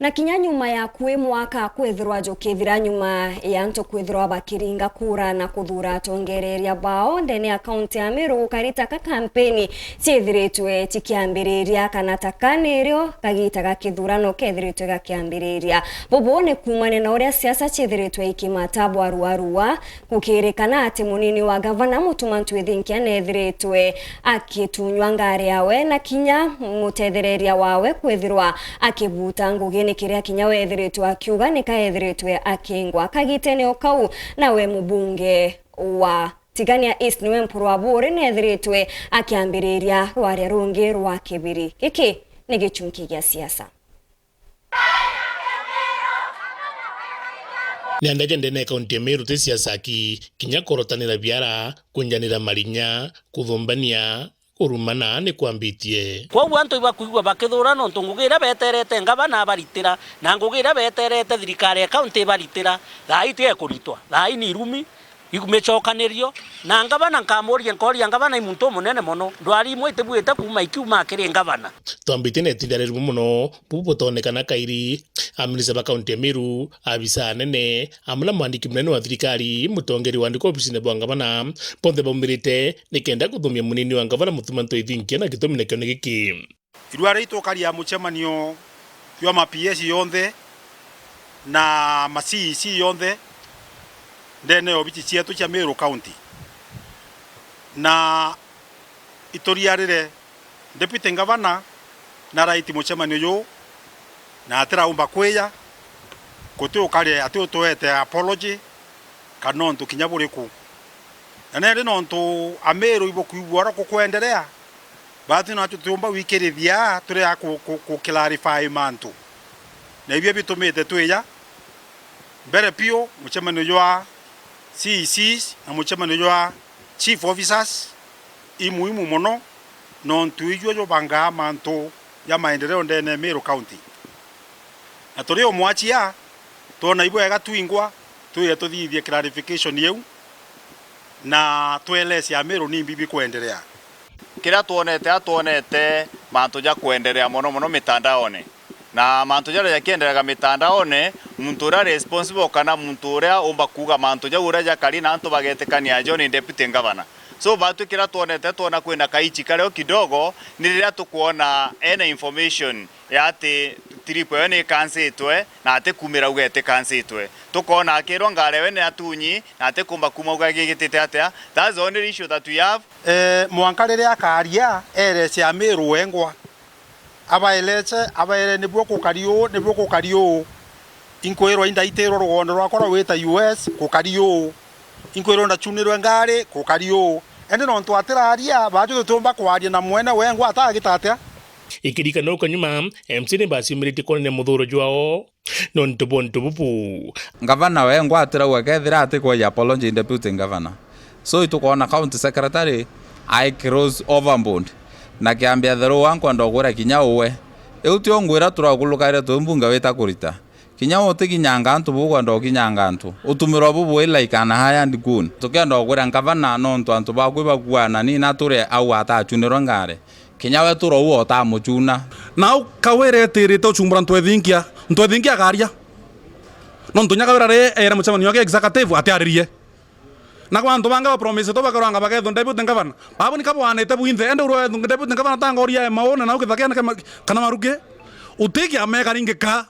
Na kinya nyuma ya kwi mwaka kwithirwa jukithira nyuma ya nto kwithirwa bakiringa kura na kuthura atongereria bao ndene ya kaunti ya Meru gukarita ka kampeni ciithiritwe tikiambiriria kana takanirio kagita gakithurano kethiritwe gakiambiriria bobone kumane na uria siasa ciithiritwe ikimatabwa arua gukirikana ati munini wa gavana Mutumantu Ithinkia nethiritwe akitunywa ngari yawe na kinya mutethereria wawe kwithirwa akibuta ngugi kiria kinya wethiritwe akiuga nikaethiritwe akingwa kagiteneo kau nawe mubunge wa Tigania East niwe Mpuru wa Buri nethiritwe akiambiriria rwaria rungi rwa kibiri. Giki ni gichunki gia siasa. Niandaje ndene kaunti ya Meru te siasa kinya korotanira biara kunjanira marinya kuthumbania urumana ni kwambitie kwa wantu bakuigwa bakithurano ntungugira beterete ngabana baritira na ngugira beterete thirikari ya kaunti baritira thai tie kuritwa thai ni rumi igumecokanerio na ngabana nkamoria nkoria ngabana imuntu munene mono ndwari imwe itebuite kuma ikiuma akiri ngabana twambite netindareru muno bubutonekana kairi aminisa ba kaunti ya Meru abisa nene amula mwandiki munene wa thirikari mutongeri wa ndiko ofisi ne bwa ngabana ponthe baumirite nikenda kuthumia munini wa ngabana Mutumantu Ithinkia na gitumi nekyo ni giki irware itokaria muchemanio yo ma PS yonthe na ma CEC yonthe ndene obichi cietu cha Meru County na itoriarire deputy ngavana na raiti muchemanio yo na atira umba kweya kote ukari ati utoete apology kanontu kinyaburiku na nere nontu Ameru ibokuigwara kuendelea bati na tutumba wikirithia turi ya ku clarify mantu na ibyo bitumite tweya mbere pio muchemanio yo CECs na muchemanio yo chief officers imuhimu muno nontu ijo jo banga mantu ya maendeleo ndene Meru County na turio mwachia tona ibo ega tuingwa tuye tuthithie clarification yeu na twelesi ya Meru ni bibi kuendelea kira tuonete mantu ja kuendelea mono mitandaone na mantu ja yakiendelea mitandaone muntu ura responsible kana muntu ura umba kuga mantu ja ura ja kali na antu bagetekania John deputy ngavana so batu kira tuonete tuona kwina kaichi kaleo kidogo niliria tukuona ene information ya ati tripo yone kansitwe na ate kumira ugete kansitwe tukona akirwa ngarewe ne atunyi na ate kumba kuma ugagigitite atia that's the only issue that we have mwankarere akaria ere cia Meru wengwa abaele nibwo kukario inkwirwa indaitero rugondo rwakora wita US kukario inkwirwa ndachunirwe ngari kukario ende no ntwatiraria baju tutumba kwaria na mwene wengwa atagitatia ikirika no kanyuma MC ne basi miriti konene muthuro jwao non tubupu ngavana wengwa atira wekethira ati kwa apology deputy ngavana so itukona county secretary I cross overboard na kiambia thero wangu ndogura kinya uwe eutio ngwira turagulukaire tumbunga weta kurita kinya wote kinyanga antu bugwa ndo kinyanga antu utumiro bubu ila ikana haya ndikuni tukenda ogura ngavana no ntu antu bagwe gwana ni nature au atachuniro ngare kinya wetu ro uo ta muchuna na kawere tirito chumbra ntu Ithinkia garia no ntunya kawera re era muchemanio ke executive atiaririe na kwa antu banga promise to bakaranga bagetho deputy ngavana babo nikabwanete buinthe ende ro deputy ngavana tangoria maona na ukithakena kana maruke utiki ameka ringeka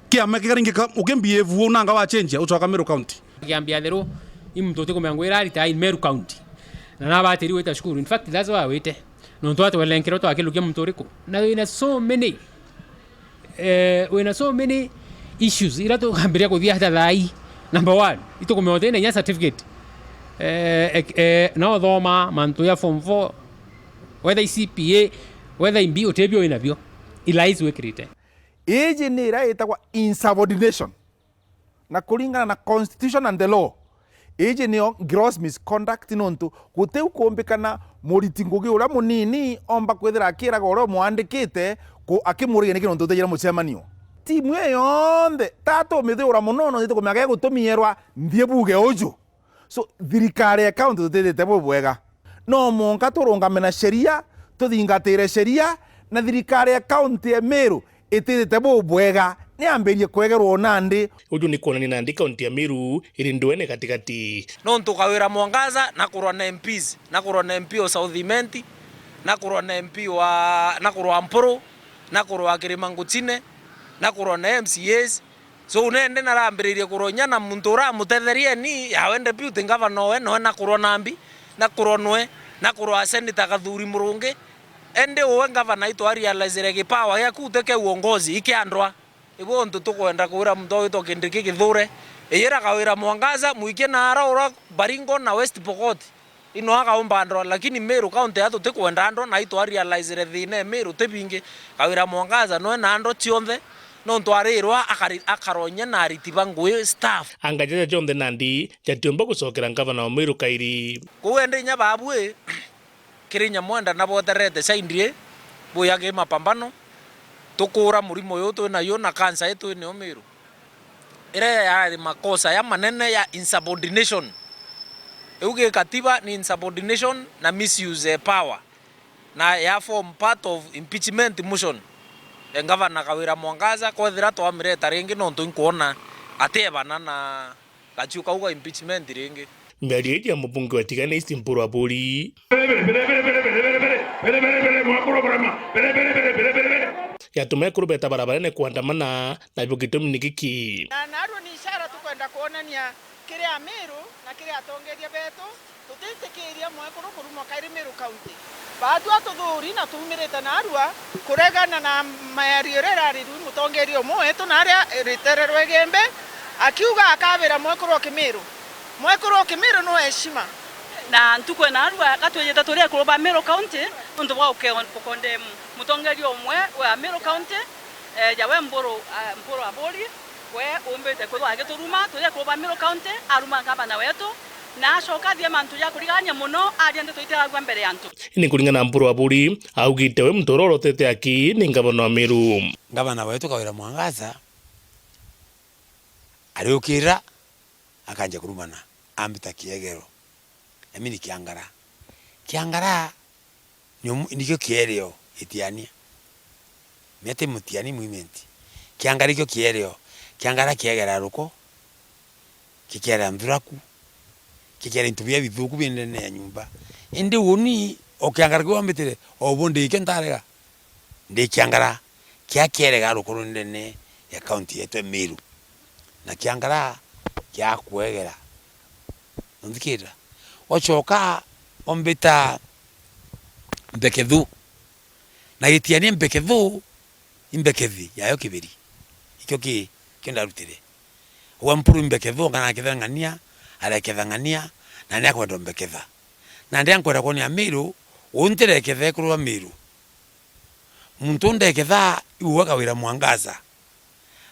kia mekikaringika ukembievu unanga wa change ucoka Meru County kiambia thero imtote kumangwira rita in Meru County na nabatiri weta shukuru in fact that's why wete no to atwelenkero to akilukia mtoriko na ina so many issues ila to kambiria kuthia hata thai number 1 ito kumeote na certificate na thoma mantu ya form 4 whether CPA whether imbi otebio inavyo ilaizi wekirite iji ni iraitagwa insubordination na kulingana na constitution and the law iji ni gross misconduct nontu guteu kumbikana muriti ngugi ura munini omba kwithira akiraga oro mwandikite ku akimuria ni kinontu tejira muchemanio timu yonthe tato mithura munono thito kumyaga gutumierwa ndie buge uju so thirikari account tutete bwega no monka turungamena sheria tuthingatire sheria na thirikari account ya Meru itithite bubwega ni ambirie kwegerwo Nandi. Uju ni kuonania Nandi kaunti ya Meru iri ndwene katikati. No tukawira Mwangaza na kurwa na MPs, na kurwa na MP wa South Imenti, na kurwa na MP wa na kurwa Mpuru, na kurwa Kirimanguchine, na kurwa na MCAs. So unende narambiririe kuronya na muntu ura mutetherie ni yawe deputy governor we no na kurwa Nambi, na kurwa nwe, na kurwa Senator Gathuri Murungi. Ende uwe governor ito realize gipawa ya kuteke uongozi ikiandwa. Ibo ntu tukwenda kuwira mto ito Kindiki Kithure. Eyera kawira Mwangaza muike na ara Baringo na West Pokot. Ino akaomba andro lakini Meru county atu tukwenda andro na ito realize thine Meru tebinge kawira Mwangaza no na andro tionthe. No ntwarirwa akaronya na aritiba ngwe staff. Angajaja John Nandi jatiomba gusokera governor wa Meru Kairi. Kuende nya babwe Kirinya mwenda na boterete saindrie boyage mapambano tukura murimo yoto na yo na kansa yetu ni Meru. Ire ya makosa ya manene ya insubordination. Euge katiba ni insubordination na misuse power. Na ya form part of impeachment motion. Governor Kawira Mwangaza kwa thira to amireta ringi no ntuikuona atebana na gachuka uga impeachment ringi. Mbere ya mbunge wa Tigana East Mpuru Aburi. Yatumia kurubeta barabarani kuandamana na hivyo gitumi ni giki. Na naro ni ishara tukwenda kuonania kiria Meru na kiria atongeria betu tutitikiria mwekuru kurumo kairi Meru county. Batu atuthuri na tumirite narua kuregana na mayariorera riru mutongeria umwe tunaria ritererwe gembe akiuga akabira mwekuru Kimeru. Mwekuru Kimeru no heshima. Na ntukwe narua katwejeta turia kuroba Meru county ndo wa ukonde mutongeria umwe wa Meru county jawe Mpuru Aburi we umbete kwa ageturuma turia kuroba Meru county aruma gavana wetu na ashoka thie mantu ya kuriganya muno ariende tuitira gwa mbere yantu. Ni kuringana Mpuru Aburi augite we mtororo tete aki ni gavana wa Meru. Gavana wetu Kawira Mwangaza ariukira akanje kurumana ambita kiegero emini kiangara nikyo kiereo itiania mete mutiani movement kiangara ikyo kiereo kiangara kiegera ruko kikera mthuraku kikera intubia bithuku bindene ya nyumba indi woni okiangara kwa mbitire obonde ikyo ntarega ndi kiangara kia kierega ruko ndene ya county yetu Meru na kiangara kia kuegera ndikira wachoka ombita mbekethu na gitiania mbekethu imbekethi yayo kibiri ikyo kenda rutire wa Mpuru mbekethu kana kithangania ala kithangania na ndia kwenda mbeketha na ndia kwenda konia Meru untire kethe kurwa Meru muntu ndeketha iwa Kawira Mwangaza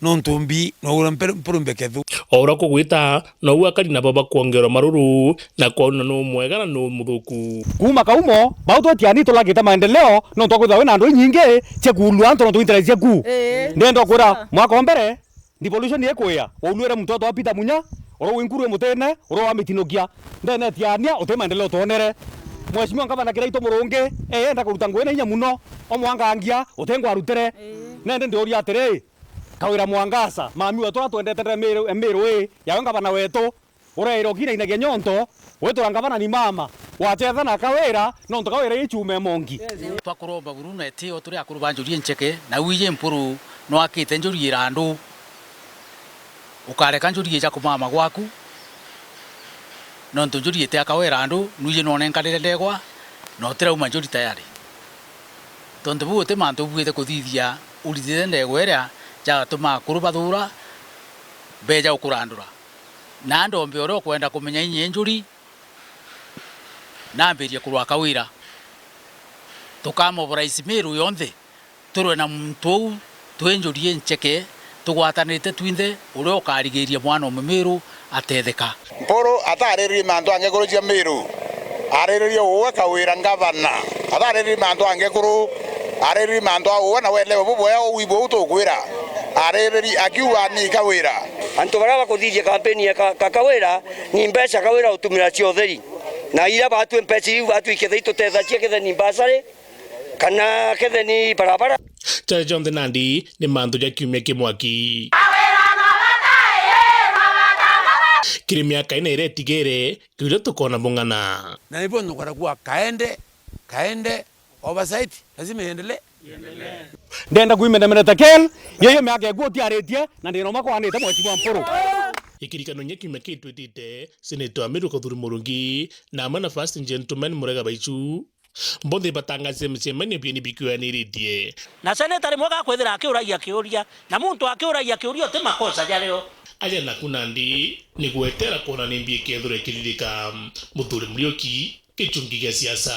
no ntumbi no ura Mpuru mbekethu ora kugwita no uakari na baba kuongera maruru na kwauna no mwega na no muthuku kuma kaumo bauto tiani tulagita maendeleo no twakwitha we na andu nyingi chekulu antu no tuinterest ku ndendo kura mwaka wa mbere devolution yekwia wauluere mtoto wa Peter Munya oro winkurwe mutene oro wa mitinokia ndene tiania ote maendeleo tonere mweshimwa ngavana kiraito Murungi enda kuruta ngwene inya muno omwangangia otengwa rutere nende ndoria atere Kawira Mwangaza mami wetu atwendete Meru yawe ngavana wetu ureiro kina inagia nyonto wetu ngavana ni mama wachetha na Kawira no Kawira ichume mongi twakuromba buruna etio turi akuruba njuri ncheke na wiye Mpuru no akite njuri irandu ukareka njuri eja kumama gwaku no njuri ete Kawira andu nuye no nenkarire ndegwa no tira uma njuri tayari tonde buote mantu buite kuthithia urithire ndegwa ria ja tuma kuruba thura beja ukurandura na ndombe oro kwenda kumenya inye njuri nambirie kurwa Kawira tukamobora Meru yonthe turwe na muntu twenjurie ncheke tugwatanite twinthe uria ukarigirie mwana o Meru atetheka Mpuru atariri mantu angekurucia Meru ariririe uwe Kawira ngavana atariri mantu angekuru ariri mantu uwe na wele buboya uibo utukwira ariri akiwa ni Kawira antu baraba kuthithia kampeni ya Kawira ni mbeca Kawira utumira cio theri na ira batu mbeca iu batu ikethe itutetha cia kethe ni basare kana ketheni barabara Chale Jonathan Nandi ni mantu ja kiumia kimwaki kiri miaka ine iretigire kiuria tukona bung'ana na hivyo nukora kuwa kaende oversight lazima iendelee. Ndenda kuimena takel yeyo miaka ego tiaretie na ndino mako anete mwezi wa mporo ikirikano nya kiumia kitwitite Senator Amiru Kathuri Murungi na mana first gentleman Murega Baichu mbonde batangaze msemani bieni bikiwaniritie na seneta rimwe gakwithira akiuragia kiuria na muntu akiuragia kiuria te makosa jareo aja na kunandi ni gwetera kona nimbie kethure kiririka Muthuri Muriuki kichungi gya siasa.